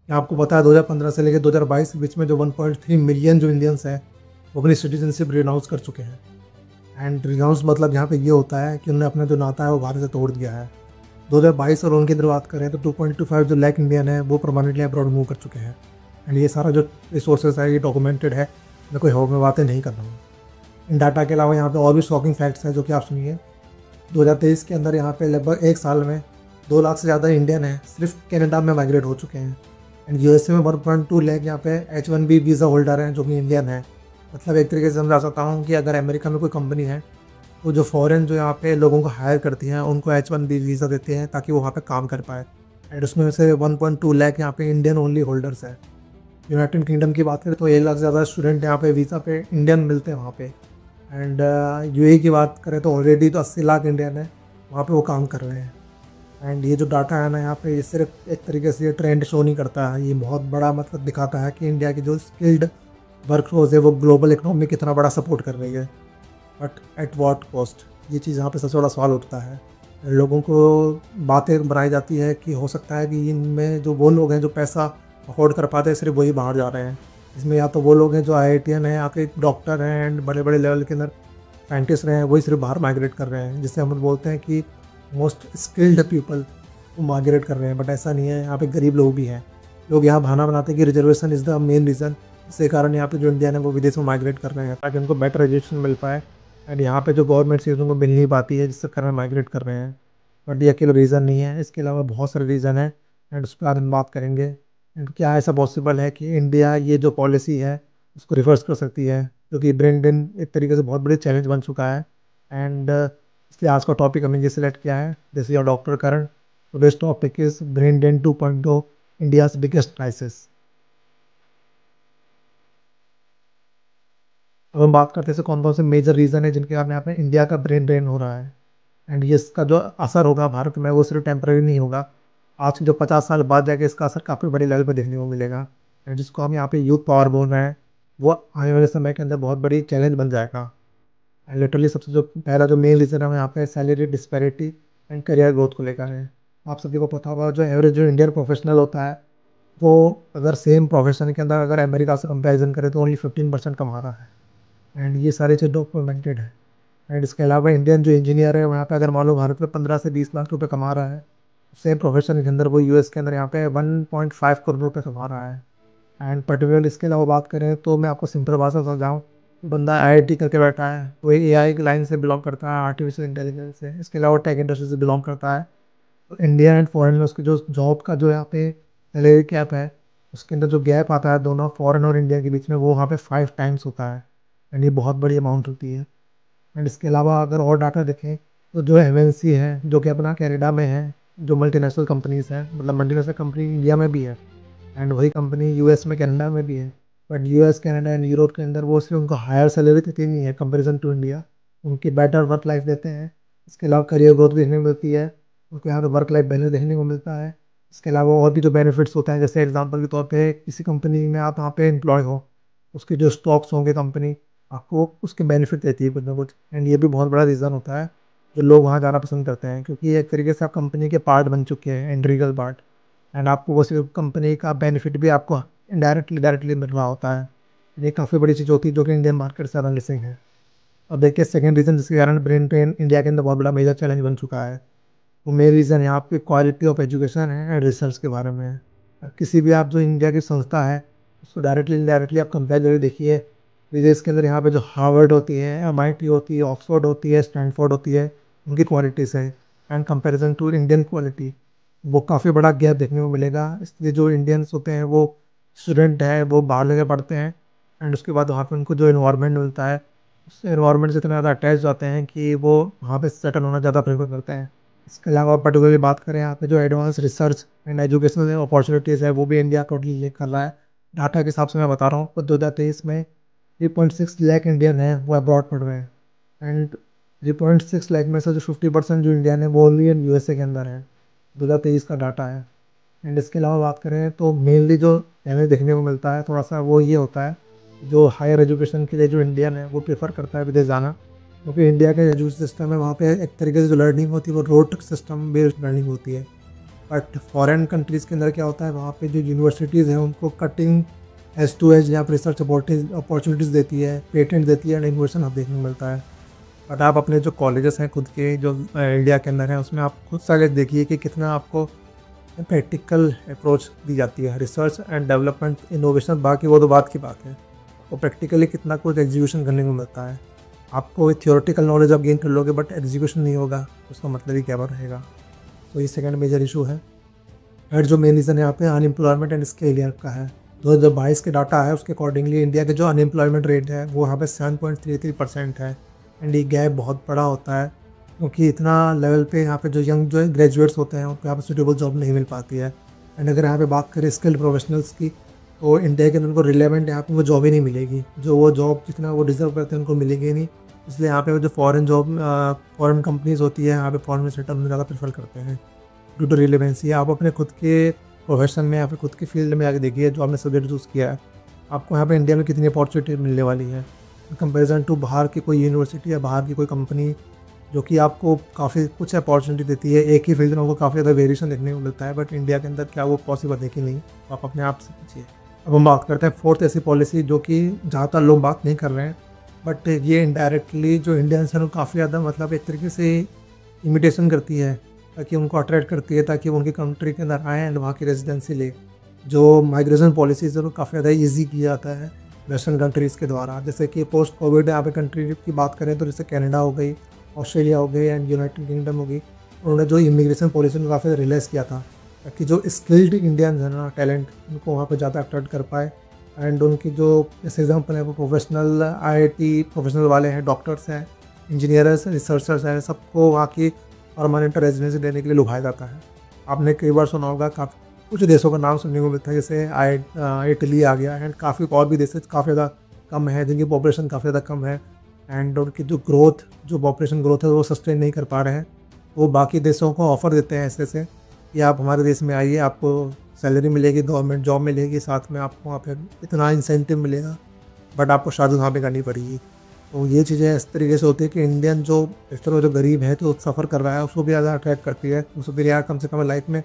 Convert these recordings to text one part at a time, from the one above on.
कि आपको पता है 2015 से लेकर 2022 के बीच में जो 1.3 मिलियन जो इंडियंस हैं वो अपनी सिटीजनशिप रिनाउंस कर चुके हैं। एंड रिनाउंस मतलब यहाँ पे ये होता है कि उन्होंने अपना जो नाता है वो भारत से तोड़ दिया है। 2022 और उनकी अगर बात करें तो 2.25 जो लाख इंडियन है वो परमानेंटली अब्रॉड मूव कर चुके हैं। एंड ये सारा जो रिसोर्सेज है ये डॉक्यूमेंटेड है, मैं कोई हवा में बातें नहीं कर रहा हूँ। इन डाटा के अलावा यहाँ पे और भी शॉकिंग फैक्ट्स हैं जो कि आप सुनिए। 2023 के अंदर यहाँ पे लगभग एक साल में 2 लाख से ज़्यादा इंडियन हैं सिर्फ कनाडा में माइग्रेट हो चुके हैं। एंड यूएसए में 1.2 लाख यहाँ पे H1B वीज़ा होल्डर हैं जो कि इंडियन है। मतलब एक तरीके से समझा सकता हूँ कि अगर अमेरिका में कोई कंपनी है तो जो फॉरेन जो यहाँ पे लोगों को हायर करती हैं उनको H1B वीज़ा देते हैं ताकि वो वहाँ पे काम कर पाए। एंड उसमें से 1.2 लाख यहाँ पे इंडियन ओनली होल्डर्स हैं। यूनाइटेड किंगडम की बात करें तो 1 लाख से ज़्यादा स्टूडेंट यहाँ पे वीज़ा पे इंडियन मिलते हैं वहाँ पे। एंड यूएई की बात करें तो ऑलरेडी तो 80 लाख इंडियन है वहाँ पे वो काम कर रहे हैं। एंड ये जो डाटा है ना यहाँ पे ये सिर्फ एक तरीके से ये ट्रेंड शो नहीं करता है, ये बहुत बड़ा मतलब दिखाता है कि इंडिया की जो स्किल्ड वर्कफोर्स है वो ग्लोबल इकोनॉमी कितना बड़ा सपोर्ट कर रही है। बट एट वॉट कॉस्ट, ये चीज़ यहाँ पे सबसे बड़ा सवाल उठता है। लोगों को बातें बनाई जाती है कि हो सकता है कि इनमें जो वो लोग हैं जो पैसा अफोर्ड कर पाते हैं सिर्फ वही बाहर जा रहे हैं। इसमें या तो वो लोग हैं जो IITian हैं, आके डॉक्टर हैं एंड बड़े बड़े लेवल के अंदर साइंटिस्ट रहे हैं, वही सिर्फ बाहर माइग्रेट कर रहे हैं, जिससे हम बोलते हैं कि मोस्ट स्किल्ड पीपल वो माइग्रेट कर रहे हैं। बट ऐसा नहीं है, यहाँ पे गरीब लोग भी हैं। लोग यहाँ बहाना बनाते हैं कि reservation is the main reason, इसके कारण यहाँ पे जो इंडियन है वो विदेश में माइग्रेट कर रहे हैं ताकि उनको बेटर एजुकेशन मिल पाए। एंड यहाँ पे जो गवर्नमेंट सीट उनको मिल नहीं पाती है जिसके कारण माइग्रेट कर रहे हैं। बट ये अकेला रीज़न नहीं है, इसके अलावा बहुत सारे रीज़न हैं एंड उस पर आज हम बात करेंगे। एंड क्या ऐसा पॉसिबल है कि इंडिया ये जो पॉलिसी है उसको रिवर्स कर सकती है, जो कि ब्रेन ड्रेन एक तरीके से बहुत बड़ी चैलेंज बन चुका है। एंड इसलिए आज का टॉपिक हमने ये सिलेक्ट किया है, this is your doctor Karan. Today's topic is brain drain 2.0, India's biggest crisis. अब हम बात करते हैं कौन कौन से मेजर रीज़न है जिनके कारण यहाँ पे इंडिया का ब्रेन ड्रेन हो रहा है। एंड ये इसका जो असर होगा भारत में वो सिर्फ टेम्पररी नहीं होगा, आज से जो 50 साल बाद जाके इसका असर काफ़ी बड़ी लेवल पर देखने को मिलेगा। एंड जिसको हम यहाँ पे यूथ पावर बोल रहे हैं वो आने वाले समय के अंदर बहुत बड़ी चैलेंज बन जाएगा। एंड लिटरली सबसे जो पहला जो मेन रीज़न है यहाँ पे salary disparity and career growth को लेकर है। आप सभी को पता होगा जो एवरेज जो इंडियन प्रोफेशनल होता है वो अगर सेम प्रोफेशन के अंदर अगर अमेरिका से कंपैरिजन करें तो ओनली 15% कमा रहा है। एंड ये सारी चीज़ डॉक्यूमेंटेड है। एंड इसके अलावा इंडियन जो इंजीनियर है वहाँ पे अगर मान लो भारत में 15 से 20 लाख रुपए कमा रहा है, सेम प्रोफेशन के अंदर वो यूएस के अंदर यहाँ पे 1.5 करोड़ रुपये कमा रहा है। एंड पर्टिकुलर इसके अलावा बात करें तो मैं आपको सिंपल भाषा समझाऊँ, बंदा IIT करके बैठा है, वो AI की लाइन से बिलोंग करता है, आर्टिफिशियल इंटेलिजेंस से, इसके अलावा टेक इंडस्ट्री से बिलोंग करता है। तो इंडिया एंड फॉरेन में उसकी जो जॉब का जो यहाँ पे सैलरी कैप है उसके अंदर जो गैप आता है दोनों फॉरेन और इंडिया के बीच में वो वहाँ पे 5 टाइम्स होता है। एंड ये बहुत बड़ी अमाउंट होती है। एंड इसके अलावा अगर और डाटा देखें तो जो MNC है जो कि अपना कनाडा में है, जो मल्टीनेशनल कंपनीज़ हैं, मतलब मल्टीनेशनल कंपनी इंडिया में भी है एंड वही कंपनी यूएस में कनाडा में भी है। But US Canada and Europe के अंदर वो सिर्फ उनको हायर सैलरी देती नहीं है कंपेरिजन टू इंडिया, उनकी बेटर वर्क लाइफ देते हैं। इसके अलावा करियर ग्रोथ देखने को मिलती है, उनको यहाँ पे वर्क लाइफ बैलेंस देखने को मिलता है। इसके अलावा और भी जो बेनिफिट्स होते हैं, जैसे एग्जांपल के तौर पे किसी कंपनी में आप वहाँ पे एम्प्लॉय हो, उसके जो स्टॉक्स होंगे कंपनी आपको उसके बेनिफिट देती है कुछ ना कुछ। एंड ये भी बहुत बड़ा रीज़न होता है जो लोग वहाँ जाना पसंद करते हैं, क्योंकि ये एक तरीके से आप कंपनी के पार्ट बन चुके हैं, इंटीग्रल पार्ट। एंड आपको वो सिर्फ कंपनी का बेनिफिट भी आपको इनडायरेक्टली डायरेक्टली मिल रहा होता है। ये काफ़ी बड़ी चीज़ होती है जो कि इंडियन मार्केट से ज़्यादा मिसिंग है। अब देखिए सेकंड रीज़न जिसके कारण ब्रेन ड्रेन इंडिया के अंदर बहुत बड़ा मेजर चैलेंज बन चुका है, वो मेन रीज़न यहाँ पे क्वालिटी ऑफ एजुकेशन है एंड रिसर्च के बारे में है। किसी भी आप जो इंडिया की संस्था है उसको डायरेक्टली इनडायरेक्टली आप कंपेयर करके देखिए, विदेश के अंदर यहाँ पे जो हार्वर्ड होती है, MIT होती है, ऑक्सफोर्ड होती है, स्टैनफोर्ड होती है, उनकी क्वालिटीज़ है and comparison to Indian quality वो काफ़ी बड़ा गैप देखने को मिलेगा। इसलिए जो इंडियंस होते हैं वो स्टूडेंट है वो बाहर लेके पढ़ते हैं एंड उसके बाद वहाँ पे उनको जो इन्वायरमेंट मिलता है उस इन्वायरमेंट से इतना ज़्यादा अटैच जाते हैं कि वो वहाँ पे सेटल होना ज़्यादा प्रेफर करते हैं। इसके अलावा पर्टिकुलरली बात करें यहाँ पे जो advance research and educational opportunities है वो भी इंडिया टोटली लेकर कर रहा है। डाटा के हिसाब से मैं बता रहा हूँ, 2023 में 3.6 लाख इंडियन है वो अब्रॉड पढ़ रहे हैं। एंड 3.6 लाख में से जो 50% जो इंडियन है वो ओनली इन USA के अंदर है, 2023 का डाटा है। एंड इसके अलावा बात करें तो मेनली जो हमें देखने को मिलता है थोड़ा सा वो ये होता है, जो हायर एजुकेशन के लिए जो इंडियन है वो प्रेफर करता है विदेश जाना, क्योंकि इंडिया का एजुकेशन सिस्टम है वहाँ पे एक तरीके से जो लर्निंग होती है वो रोट सिस्टम बेस्ड लर्निंग होती है। बट फॉरेन कंट्रीज़ के अंदर क्या होता है, वहाँ पे जो यूनिवर्सिटीज़ हैं उनको कटिंग एज टू एज या रिसर्च अपॉर्चुनिटीज़ देती है, पेटेंट देती है एंड इनोवेशन हब देखने को मिलता है। बट आप अपने जो कॉलेजेस हैं खुद के जो इंडिया के अंदर हैं, उसमें आप खुद से देखिए कि कितना आपको प्रैक्टिकल अप्रोच दी जाती है। रिसर्च एंड डेवलपमेंट इनोवेशन बाकी वो तो बात की बात है, तो प्रैक्टिकली कितना कुछ एग्जीक्यूशन करने को मिलता है। आपको थियोरेटिकल नॉलेज आप गेन कर लोगे बट एग्जीक्यूशन नहीं होगा, उसका मतलब ही क्या रहेगा। तो ये सेकंड मेजर इशू है। थर्ड जो मेन रीज़न है यहाँ पे अनएम्प्लॉयमेंट एंड स्किल गैप का है। 2022 के डाटा है उसके अकॉर्डिंगली इंडिया के जो अनएम्प्लॉयमेंट रेट है वो यहाँ पे 7.33% है। एंड ये गैप बहुत बड़ा होता है क्योंकि इतना लेवल पे यहाँ पे जो यंग जो है ग्रेजुएट्स होते हैं उनको यहाँ पे सूटेबल जॉब नहीं मिल पाती है। एंड अगर यहाँ पे बात करें स्किल्ड प्रोफेशनल्स की, तो इंडिया के अंदर उनको रिलेवेंट यहाँ पे वो जॉब ही नहीं मिलेगी, जो वो जॉब जितना वो डिजर्व करते हैं उनको मिलेगी नहीं। इसलिए यहाँ पे जो फॉरेन कंपनीज़ होती है यहाँ पे फॉरेन में सेटअप ज़्यादा प्रेफर करते हैं ड्यू टू रिलेवेंसी। आप अपने खुद के प्रोफेशन में या फिर खुद के फील्ड में आके देखिए जो आपने सब्जेक्ट चूज़ किया है, आपको यहाँ पे इंडिया में कितनी अपॉर्चुनिटी मिलने वाली है कंपेरिजन टू बाहर की कोई यूनिवर्सिटी या बाहर की कोई कंपनी जो कि आपको काफ़ी कुछ अपॉर्चुनिटी देती है। एक ही फील्ड में आपको काफ़ी ज़्यादा वेरिएशन देखने को मिलता है, बट इंडिया के अंदर क्या वो पॉसिबल है कि नहीं, आप अपने आप से पूछिए। अब हम बात करते हैं फोर्थ ऐसी पॉलिसी जो कि ज़्यादातर लोग बात नहीं कर रहे हैं, बट ये इनडायरेक्टली जो इंडियंस हैं काफ़ी ज़्यादा मतलब एक तरीके से इमिटेशन करती है, ताकि उनको अट्रैक्ट करती है ताकि वो उनकी कंट्री के अंदर आएँ एंड वहाँ की रेजिडेंसी ले। जो माइग्रेशन पॉलिसीज़ है वो काफ़ी ज़्यादा ईजी किया जाता है वेस्टर्न कंट्रीज़ के द्वारा। जैसे कि पोस्ट कोविड यहाँ पे कंट्री की बात करें तो जैसे कनाडा हो गई, ऑस्ट्रेलिया हो गई एंड यूनाइटेड किंगडम हो गई, उन्होंने जो इमिग्रेशन पॉलिसी को काफ़ी रियलाइज़ किया था ताकि जो स्किल्ड इंडियंस हैं ना टैलेंट, उनको वहाँ पे ज़्यादा अट्रैक्ट कर पाए। एंड उनकी जो जैसे एग्जाम्पल है वो प्रोफेशनल IIT प्रोफेशनल वाले हैं, डॉक्टर्स हैं, इंजीनियर्स, रिसर्चर्स हैं, सबको वहाँ की परमानेंट रेजिडेंसी देने के लिए लुभाया जाता है। आपने कई बार सुना होगा, काफ़ी कुछ देशों का नाम सुनने को मिलता है जैसे इटली आ गया एंड काफ़ी और भी देश काफ़ी ज़्यादा कम है जिनकी पॉपुलेशन काफ़ी ज़्यादा कम है एंड उनकी जो पॉपुलेशन ग्रोथ है वो सस्टेन नहीं कर पा रहे हैं। वो बाकी देशों को ऑफ़र देते हैं ऐसे से कि आप हमारे देश में आइए, आपको सैलरी मिलेगी, गवर्नमेंट जॉब मिलेगी, साथ में आपको वहाँ पे इतना इंसेंटिव मिलेगा, बट आपको शादी वहाँ पे करनी पड़ेगी। तो ये चीज़ें इस तरीके से होती है कि इंडियन जो इस तरह जो गरीब है तो सफ़र कर रहा है उसको भी ज़्यादा अट्रैक्ट करती है। उसको भी यार कम से कम लाइफ में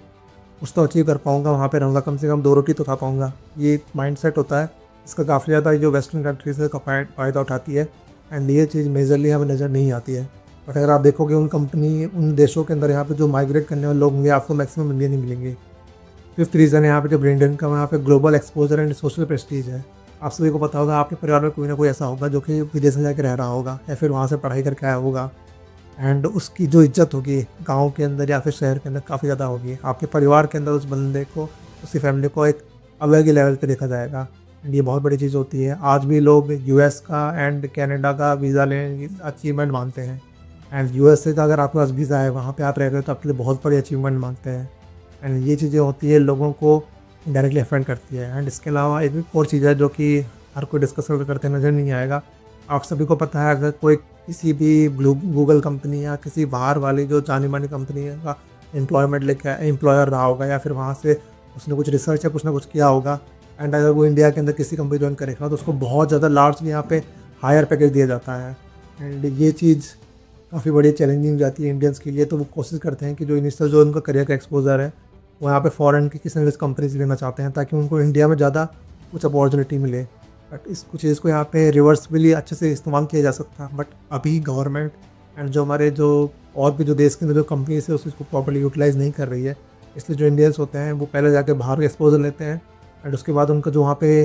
कुछ तो अचीव कर पाऊँगा, वहाँ पे रहूँगा, कम से कम 2 रोटी तो खा पाऊँगा। ये माइंडसेट होता है, इसका काफ़ी ज़्यादा जो वेस्टर्न कंट्रीज़ है का फ़ायदा उठाती है एंड ये चीज़ मेजरली हमें नज़र नहीं आती है। बट अगर आप देखोगे उन देशों के अंदर यहाँ पे जो माइग्रेट करने वाले लोग होंगे आपको मैक्सिमम इंडियन ही मिलेंगे। फिफ्थ रीज़न है यहाँ पे जो ब्रेन ड्रेन का, यहाँ पे global exposure and social Prestige है। आप सभी को पता होगा आपके परिवार में कोई ना कोई ऐसा होगा जो कि विदेश में जाकर रह रहा होगा या फिर वहाँ से पढ़ाई करके आया होगा एंड उसकी जो इज्जत होगी गांव के अंदर या फिर शहर के अंदर काफ़ी ज़्यादा होगी। आपके परिवार के अंदर उस बंदे को, उसकी फैमिली को एक अलग ही लेवल पे देखा जाएगा एंड ये बहुत बड़ी चीज़ होती है। आज भी लोग US का एंड कनाडा का वीज़ा लेने की अचीवमेंट मानते हैं एंड US से अगर आपके पास वीज़ा है, वहाँ पर आप रह रहे हो तो आपके लिए बहुत बड़ी अचीवमेंट मानते हैं एंड ये चीज़ें होती है लोगों को डायरेक्टली अफेक्ट करती है। एंड इसके अलावा एक और चीज़ है जो कि हर कोई डिस्कस करते नज़र नहीं आएगा। आप सभी को पता है अगर कोई किसी भी गूगल कंपनी या किसी बाहर वाली जो जानी मानी कंपनी का एम्प्लॉयमेंट लेके एम्प्लॉयर रहा होगा या फिर वहाँ से उसने कुछ रिसर्च या कुछ ना कुछ किया होगा एंड अगर वो इंडिया के अंदर किसी कंपनी ज्वाइन करेगा तो उसको बहुत ज़्यादा लार्जली यहाँ पे हायर पैकेज दिया जाता है एंड ये चीज़ काफ़ी बड़ी चैलेंजिंग हो जाती है इंडियंस के लिए। तो वो कोशिश करते हैं कि जो इनिशियल जो उनका करियर का एक्सपोजर है वो यहाँ पे फॉरेन की किसी न किसी कंपनी से लेना चाहते हैं ताकि उनको इंडिया में ज़्यादा कुछ अपॉर्चुनिटी मिले। बट इस कुछ चीज़ को यहाँ पे रिवर्सबली अच्छे से इस्तेमाल किया जा सकता है, बट अभी गवर्नमेंट एंड जो हमारे जो और भी जो देश के अंदर जो कंपनीज है उसको प्रॉपर्ली यूटिलाइज़ नहीं कर रही है। इसलिए जो इंडियंस होते हैं वो पहले जाके बाहर का एक्सपोजर लेते हैं एंड उसके बाद उनका जो वहाँ पे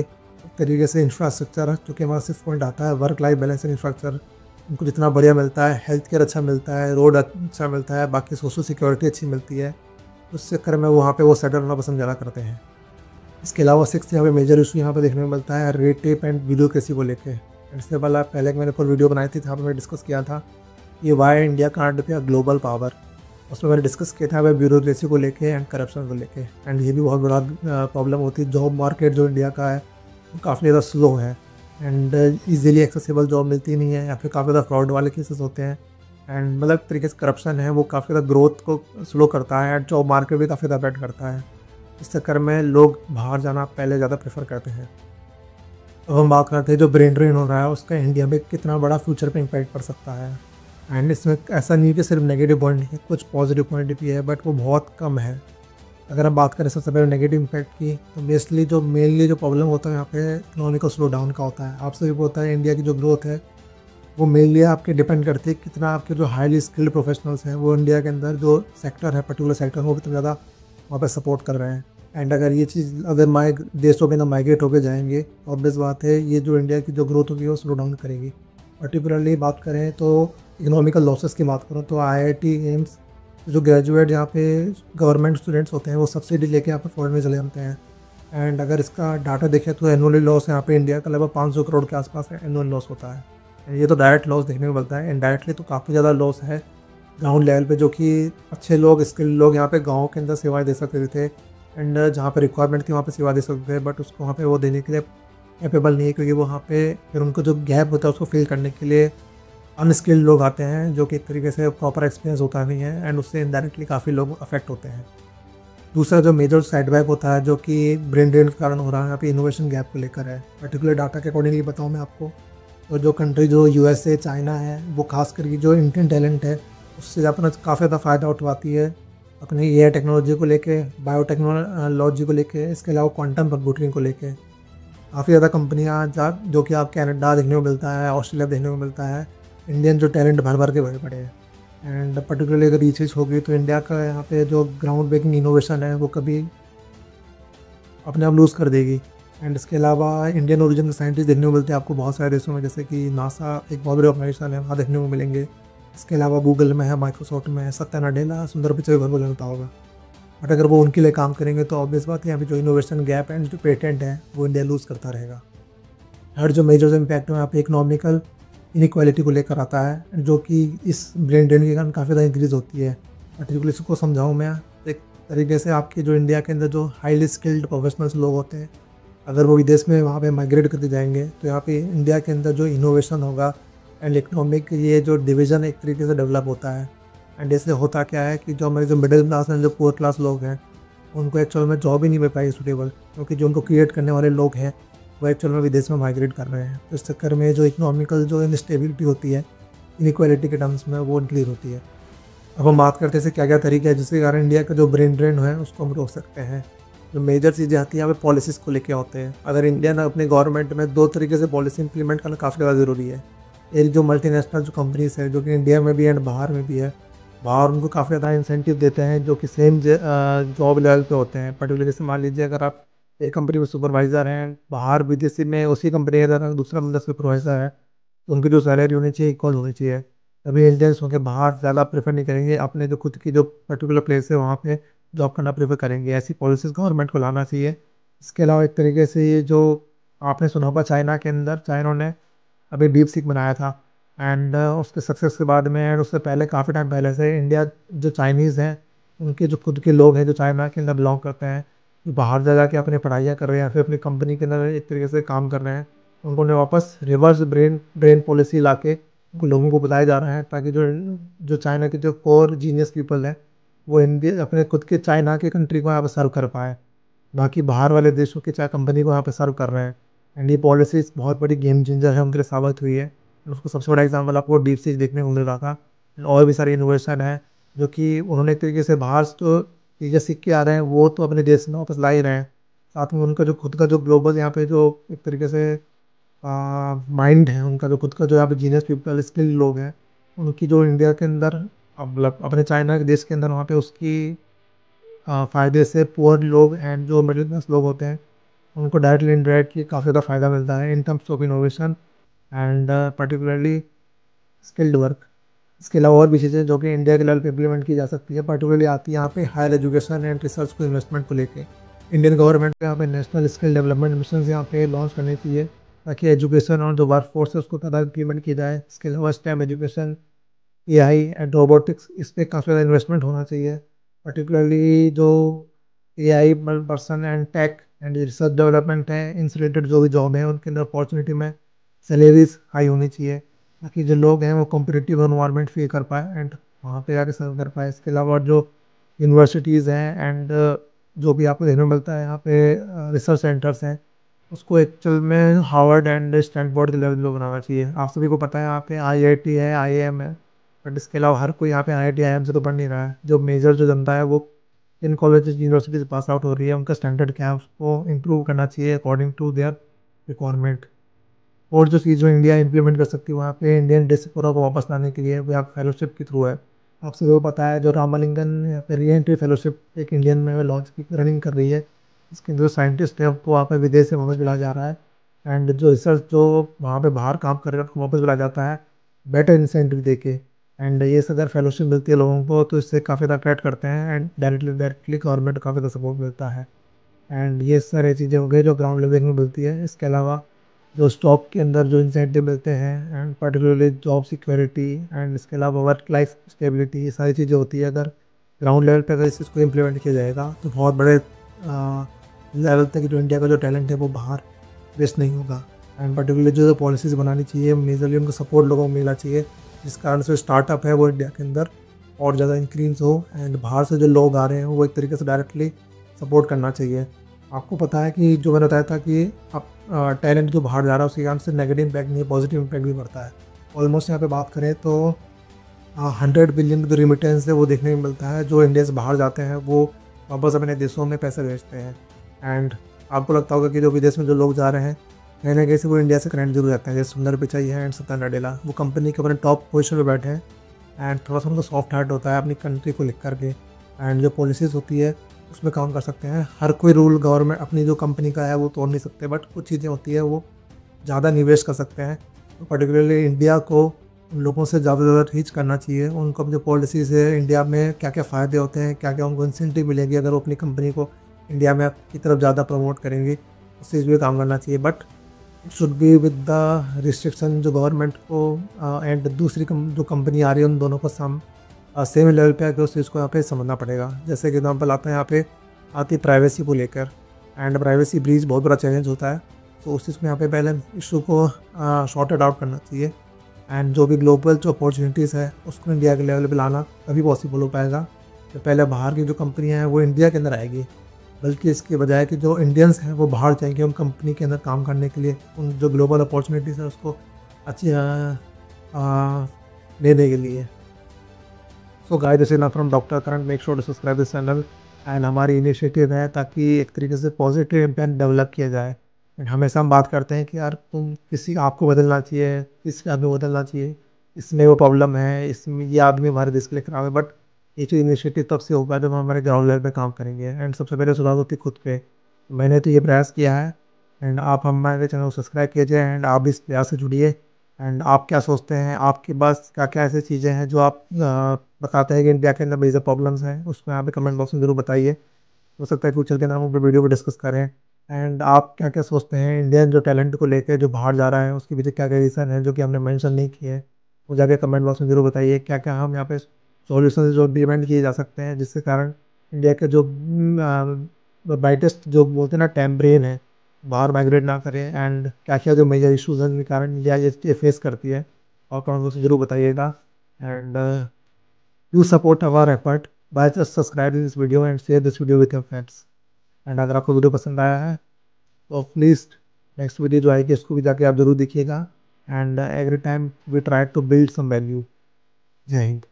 तरीके से इंफ्रास्ट्रक्चर है, चूँकि हमारा 6 पॉइंट आता है work life balance and infrastructure, उनको जितना बढ़िया मिलता है, हेल्थ केयर अच्छा मिलता है, रोड अच्छा मिलता है, बाकी सोशल सिक्योरिटी अच्छी मिलती है, उस चक्कर में वहाँ पे वो सेटल होना पसंद ज़्यादा करते हैं। इसके अलावा 6 यहाँ पे मेजर इशू यहाँ पे देखने को मिलता है रेट टेप एंड ब्यूरोक्रेसी को लेके। इससे पहले मैंने ऊपर वीडियो बनाई थी जहाँ पर मैं डिस्कस किया था ये why India can't pay global power, उसमें मैंने डिस्कस किया था ब्यूरोक्रेसी को लेके एंड करप्शन को लेके एंड ये भी बहुत बड़ा प्रॉब्लम होती है। जॉब मार्केट जो इंडिया का है वो काफ़ी ज़्यादा स्लो है एंड ईजिली एक्सेसिबल जॉब मिलती नहीं है या फिर काफ़ी ज़्यादा फ्रॉड वाले केसेस होते हैं एंड मतलब तरीके से करप्शन है वो काफ़ी ज़्यादा ग्रोथ को स्लो करता है एंड जॉब मार्केट भी काफ़ी ज़्यादा अफेक्ट करता है। इस चक्कर में लोग बाहर जाना पहले ज़्यादा प्रेफर करते हैं। अब हम बात करते हैं जो ब्रेन ड्रेन हो रहा है उसका इंडिया में कितना बड़ा फ्यूचर पे इम्पैक्ट पड़ सकता है एंड इसमें ऐसा नहीं कि सिर्फ नेगेटिव पॉइंट है, कुछ पॉजिटिव पॉइंट भी है बट वो बहुत कम है। अगर हम बात करें सबसे पहले नेगेटिव इम्पैक्ट की, तो बेसिकली जो मेनली जो प्रॉब्लम होता है यहाँ पे इकोनॉमिकल स्लो डाउन का होता है। आपसे भी होता है, इंडिया की जो ग्रोथ है वो मेनली आपके डिपेंड करती है कितना आपके जो हाईली स्किल्ड प्रोफेशनल्स हैं वो इंडिया के अंदर जो सेक्टर है, पर्टिकुलर सेक्टर, वो कितना ज़्यादा वहाँ पे सपोर्ट कर रहे हैं। एंड अगर ये चीज़ अगर देशों के अंदर माइग्रेट होकर जाएंगे तो ऑब्वियस बात है ये जो इंडिया की जो ग्रोथ होगी वो स्लो डाउन करेगी। पर्टिकुलरली बात करें तो इकोनॉमिकल लॉसेस की बात करूँ तो IIT एम्स जो ग्रेजुएट यहाँ पे गवर्नमेंट स्टूडेंट्स होते हैं वो सब्सिडी लेके यहाँ पे फॉरेन में चले जाते हैं। एंड अगर इसका डाटा देखें तो एनुअली लॉस यहाँ पे इंडिया का लगभग 500 करोड़ के आसपास एनुअल लॉस होता है। ये तो डायरेक्ट लॉस देखने को मिलता है। इनडायरेक्टली तो काफ़ी ज़्यादा लॉस है ग्राउंड लेवल पे, जो कि अच्छे लोग, स्किल्ड लोग यहाँ पे गाँव के अंदर सेवाएं दे सकते थे एंड जहाँ पे रिक्वायरमेंट थी वहाँ पे सेवा दे सकते थे, बट उसको वहाँ पे वो देने के लिए कैपेबल नहीं है, क्योंकि वो वहाँ पे फिर उनको जो गैप होता है उसको फिल करने के लिए अनस्किल्ड लोग आते हैं, जो कि एक तरीके से प्रॉपर एक्सपीरियंस होता नहीं है एंड उससे इनडायरेक्टली काफ़ी लोग अफेक्ट होते हैं। दूसरा जो मेजर साइडबैक होता है जो कि ब्रेन ड्रेन के कारण हो रहा है यहाँ पे इनोवेशन गैप को लेकर है। पर्टिकुलर डाटा के अकॉर्डिंगली बताऊँ मैं आपको, तो जो कंट्री जो USA चाइना है वो खास करके जो इंडियन टैलेंट है उससे अपना काफ़ी ज़्यादा फ़ायदा उठवाती है अपनी AI टेक्नोलॉजी को लेके, बायोटेक्नोलॉजी को लेके, इसके अलावा क्वांटम कंप्यूटिंग को लेके। काफ़ी ज़्यादा कंपनियाँ जो कि आप कनाडा देखने को मिलता है, ऑस्ट्रेलिया देखने को मिलता है, इंडियन जो टैलेंट भर भर के बड़े बड़े हैं। एंड पर्टिकुलरली अगर ये चीज़ होगी तो इंडिया का यहाँ पे जो ग्राउंड ब्रेकिंग इनोवेशन है वो कभी अपने आप लूज़ कर देगी। एंड इसके अलावा इंडियन ओरिजिन के साइंटिस्ट देखने को मिलते हैं आपको बहुत सारे देशों में, जैसे कि नासा एक बहुत बड़ी ऑर्गेनाइजेशन है, वहाँ देखने को मिलेंगे। इसके अलावा गूगल में है, माइक्रोसॉफ्ट में है, सत्या नडेला, सुंदर पिचई घर को जानता होगा। बट अगर वो उनके लिए काम करेंगे तो ऑब्वियस बात है यहाँ पे जो इनोवेशन गैप एंड जो पेटेंट है वो इंडिया लूज़ करता रहेगा। हर जो मेजर इम्पैक्ट है यहाँ पे इकोनॉमिकल इनक्वालिटी को लेकर आता है, जो कि इस ब्रेन ड्रेन के कारण काफ़ी ज़्यादा इंक्रीज़ होती है। पर्टिकुलरली इसको समझाऊँ मैं एक तरीके से, आपके जो इंडिया के अंदर जो हाईली स्किल्ड प्रोफेशनल्स लोग होते हैं अगर वो विदेश में वहाँ पे माइग्रेट करते जाएंगे तो यहाँ पे इंडिया के अंदर जो इनोवेशन होगा एंड इकोनॉमिक ये जो डिवीज़न एक तरीके से डेवलप होता है। एंड इससे होता क्या है कि जो हमारे जो मिडिल क्लास एंड जो पुअर क्लास लोग हैं उनको एक्चुअल में जॉब ही नहीं मिल पाएगी सूटेबल, क्योंकि जो उनको क्रिएट करने वाले लोग हैं वो एक्चुअल में विदेश में माइग्रेट कर रहे हैं। तो इस चक्कर में जो इकोनॉमिकल जो इनस्टेबिलिटी होती है इनइक्वालिटी के टर्म्स में वो इंक्रीज होती है। अब हम बात करते हैं क्या क्या तरीके हैं जिसके कारण इंडिया का जो ब्रेन ड्रेन है उसको हम रोक सकते हैं। जो मेजर चीज़ें आती हैं यहाँ पे पॉलिसीज़ को लेके होते हैं। अगर इंडिया ना अपने गवर्नमेंट में दो तरीके से पॉलिसी इंप्लीमेंट करना काफ़ी ज़्यादा ज़रूरी है। एक जो मल्टीनेशनल जो कंपनीज़ है जो कि इंडिया में भी एंड बाहर में भी है, बाहर उनको काफ़ी ज़्यादा इंसेंटिव देते हैं जो कि सेम जॉब लेवल पे होते हैं। पर्टिकुलर जैसे मान लीजिए अगर आप एक कंपनी में सुपरवाइज़र हैं, बाहर विदेशी में उसी कंपनी के अंदर दूसरा बंदा सुपरवाइज़र है, तो उनकी जो सैलरी होनी चाहिए इक्वल होनी चाहिए। तभी इंडियंस होंगे बाहर ज़्यादा प्रेफर नहीं करेंगे, अपने जो खुद की जो पर्टिकुलर प्लेस है वहाँ पे जॉब करना प्रेफर करेंगे। ऐसी पॉलिसीज़ गवर्नमेंट को लाना चाहिए। इसके अलावा एक तरीके से ये जो आपने सुना होगा चाइना के अंदर, चाइना ने अभी डीप सीक बनाया था एंड उसके सक्सेस के बाद में एंड उससे पहले काफ़ी टाइम पहले से इंडिया जो चाइनीज़ हैं उनके जो खुद के लोग हैं जो चाइना के अंदर बिलोंग करते हैं, जो बाहर जा के अपनी पढ़ाइयाँ कर रहे हैं या फिर अपनी कंपनी के अंदर एक तरीके से काम कर रहे हैं, उन्होंने वापस रिवर्स ब्रेन ड्रेन पॉलिसी ला के लोगों को बताया जा रहा है, ताकि जो जो चाइना के जो कोर जीनियस पीपल हैं वो इंडिया अपने खुद के चाइना के कंट्री को यहाँ पर सर्व कर पाए, बाकी बाहर वाले देशों की चाय कंपनी को यहाँ पे सर्व कर रहे हैं। एंड ये पॉलिसीज़ बहुत बड़ी गेम चेंजर है उनके लिए साबित हुई है। उसको सबसे बड़ा एग्जांपल आपको डीप सीक देखने को मिल रहा था। और भी सारी इनोवेशन है जो कि उन्होंने एक तरीके से बाहर तो चीज़ें सीख के आ रहे हैं, वो तो अपने देश में वापस ला ही रहे हैं। साथ में उनका जो खुद का जो ग्लोबल यहाँ पे जो एक तरीके से माइंड है, उनका जो खुद का जो यहाँ पे जीनियस पीपल स्किल लोग हैं, उनकी जो इंडिया के अंदर मतलब अपने चाइना के देश के अंदर वहाँ पे उसकी फ़ायदे से पुअर लोग एंड जो मिडिल क्लास लोग होते हैं उनको डायरेक्टली इनडायरेक्टली काफ़ी ज़्यादा फ़ायदा मिलता है in terms of innovation and particularly skilled work. इसके अलावा और भी चीज़ें जो कि इंडिया के लेवल पे इम्प्लीमेंट की जा सकती है, पर्टिकुलरली आती है यहाँ पे हायर एजुकेशन एंड रिसर्च को इन्वेस्टमेंट को लेके। इंडियन गवर्नमेंट को यहाँ पे नेशनल स्किल डेवलपमेंट मिशन यहाँ पे लॉन्च करनी चाहिए, ताकि एजुकेशन और जो वर्क फोर्स है उसको ज़्यादा इम्प्लीमेंट की जाए। इसके अलावा stem education, AI and robotics, इस पे काफ़ी ज़्यादा इन्वेस्टमेंट होना चाहिए। पर्टिकुलरली जो AI person and tech and research development है, इन से रिलेटेड जो भी जॉब है उनके अंदर अपॉर्चुनिटी में सैलरीज हाई होनी चाहिए, ताकि जो लोग हैं वो कॉम्पिटिटिव एनवायरनमेंट फील कर पाए एंड वहाँ पे जाके सर्व कर पाए। इसके अलावा जो यूनिवर्सिटीज़ हैं एंड जो भी आपको देखने को मिलता है यहाँ पे रिसर्च सेंटर्स हैं, उसको एक्चुअल में हार्वर्ड एंड स्टैनफोर्ड के लेवल पे बनाना चाहिए। आप सभी को पता है यहाँ पे IIT है, IIM है, बट इसके अलावा हर कोई यहाँ पे IIT IIM से तो पढ़ नहीं रहा है। जो मेजर जो जनता है वो जिन कॉलेजेस यूनिवर्सिटी से पास आउट हो रही है उनका स्टैंडर्ड क्या है उसको इम्प्रूव करना चाहिए अकॉर्डिंग टू देयर रिक्वायरमेंट। और जो चीज़ जो इंडिया इम्प्लीमेंट कर सकती है वहाँ पे इंडियन डिस्पोरा को वापस लाने के लिए वो आप फेलोशिप के थ्रू है। आपसे वो पता है जो रामालिंगन या फिर री एंट्री फेलोशिप एक इंडियन में लॉन्च की रनिंग कर रही है, इसके जो साइंटिस्ट है उनको वहाँ पे विदेश से वापस बुलाया जा रहा है। एंड जो रिसर्च जो वहाँ पे बाहर काम कर रहे हैं उनको वापस बुलाया जाता है बेटर इंसेंटिव दे के। एंड ये अगर फेलोशिप मिलती है लोगों को तो इससे काफ़ी ज़्यादा अट्रैक्ट करते हैं एंड डायरेक्टली गवर्नमेंट को काफ़ी ज़्यादा सपोर्ट मिलता है। एंड ये सारी चीज़ें हो गई जो ग्राउंड लेवल में मिलती है। इसके अलावा जो स्टॉक के अंदर जो इंसेंटिव मिलते हैं and particularly job security and इसके अलावा वर्क लाइफ स्टेबिलिटी, ये सारी चीज़ें होती है। अगर ग्राउंड लेवल पे अगर इस चीज़ को इम्प्लीमेंट किया जाएगा तो बहुत बड़े लेवल तक जो इंडिया का जो टैलेंट है वो बाहर वेस्ट नहीं होगा। एंड पर्टिकुलरली जो पॉलिसीज़ बनानी चाहिए मेजरली उनको सपोर्ट लोगों को मिलना चाहिए, जिस कारण से स्टार्टअप है वो इंडिया के अंदर और ज़्यादा इंक्रीज हो। एंड बाहर से जो लोग आ रहे हैं वो एक तरीके से डायरेक्टली सपोर्ट करना चाहिए। आपको पता है कि जो मैंने बताया था कि आप टैलेंट जो बाहर जा रहा है उसके कारण से नेगेटिव इम्पैक्ट नहीं, पॉजिटिव इम्पैक्ट भी पड़ता है। ऑलमोस्ट यहाँ पे बात करें तो 100 बिलियन जो रिमिटेंस है वो देखने को मिलता है। जो इंडिया से बाहर जाते हैं वो वापस अपने देशों में पैसे भेजते हैं। एंड आपको लगता होगा कि जो विदेश में जो लोग जा रहे हैं कहीं ना कहीं से वो इंडिया से कनेक्ट जरूर रहते हैं। जैसे सुंदर पिचाई है एंड सत्या नडेला, वो कंपनी के अपने टॉप पोजीशन पे बैठे हैं एंड थोड़ा सा उनका सॉफ्ट हार्ट होता है अपनी कंट्री को लिख करके। एंड जो पॉलिसीज़ होती है उसमें काम कर सकते हैं। हर कोई रूल गवर्नमेंट अपनी जो कंपनी का है वो तोड़ नहीं सकते, बट कुछ चीज़ें होती है वो ज़्यादा निवेश कर सकते हैं। तो पर्टिकुलरली इंडिया को उन लोगों से ज़्यादा रीच करना चाहिए। उनको जो पॉलिसीज़ है इंडिया में क्या क्या फ़ायदे होते हैं, क्या क्या उनको इंसेंटिव मिलेगी अगर वो अपनी कंपनी को इंडिया में की तरफ ज़्यादा प्रमोट करेंगे, उस चीज़ पे काम करना चाहिए। But it should be with the restriction जो गवर्नमेंट को एंड दूसरी जो कंपनी आ रही है उन दोनों को सेम लेवल पे आके उस चीज़ को यहाँ पे समझना पड़ेगा। जैसे कि एग्जाम्पल आता है यहाँ पे आती है प्राइवेसी को लेकर, एंड प्राइवेसी ब्रीच बहुत बड़ा चैलेंज होता है। तो उस चीज़ में यहाँ पे पहले इशू को शॉर्टेड आउट करना चाहिए। एंड जो भी ग्लोबल जो अपॉर्चुनिटीज़ है उसको इंडिया के लेवल पे लाना तभी पॉसिबल हो पाएगा। तो पहले बाहर की जो कंपनियाँ हैं वो इंडिया के अंदर आएगी, बल्कि इसके बजाय कि जो इंडियंस हैं वो बाहर जाएंगे उन कंपनी के अंदर काम करने के लिए, उन जो ग्लोबल अपॉर्चुनिटीज़ है उसको अच्छी लेने के लिए। So guys, this is not from doctor Karan, make sure to subscribe this channel. And हमारी इनिशिएटिव है ताकि एक तरीके से पॉजिटिव इम्पैक्ट डेवलप किया जाए। एंड हमेशा हम बात करते हैं कि यार तुम किसी आपको बदलना चाहिए, किसी आदमी को बदलना चाहिए, इसमें वो प्रॉब्लम है, इसमें ये आदमी हमारे देश के लिए खराब है। बट ये जो इनिशिएटिव तब से होगा जब हम हमारे ग्राउंड लेवल पे काम करेंगे। एंड सबसे पहले शुरुआत होती है खुद पे। मैंने तो ये प्रयास किया है एंड आप हमारे चैनल को सब्सक्राइब कीजिए एंड आप भी इस प्रयास से जुड़िए। एंड आप क्या सोचते हैं, आपके पास क्या क्या ऐसी चीज़ें हैं जो आप बताते हैं कि इंडिया के अंदर मेजर प्रॉब्लम्स हैं, उसको यहाँ पे कमेंट बॉक्स में ज़रूर बताइए। हो सकता है फ्यूचर के अंदर हम उस पर वीडियो पर डिस्कस करें। एंड आप क्या क्या सोचते हैं इंडियन जो टैलेंट को लेकर जो बाहर जा रहा है उसके पीछे क्या क्या रीज़न है जो कि हमने मेंशन नहीं किए, वो जाके कमेंट बॉक्स में ज़रूर बताइए। क्या क्या हम यहाँ पे सॉल्यूशन जो इम्प्लीमेंट किए जा सकते हैं जिसके कारण इंडिया के जो ब्राइटेस्ट जो बोलते हैं ना टैम ब्रेन है बाहर माइग्रेट ना करें। एंड क्या क्या जो मेजर इशूज़ हैं जिनके कारण इंडिया ये फेस करती है, और कमेंट बॉक्स में ज़रूर बताइएगा। And do support our effort by just subscribe this video and share this video with your friends. And अगर आपको वीडियो पसंद आया है तो प्लीज़ नेक्स्ट वीडियो जो आएगी इसको भी जाके आप ज़रूर देखिएगा। And every time we try to build some value. जय हिंद।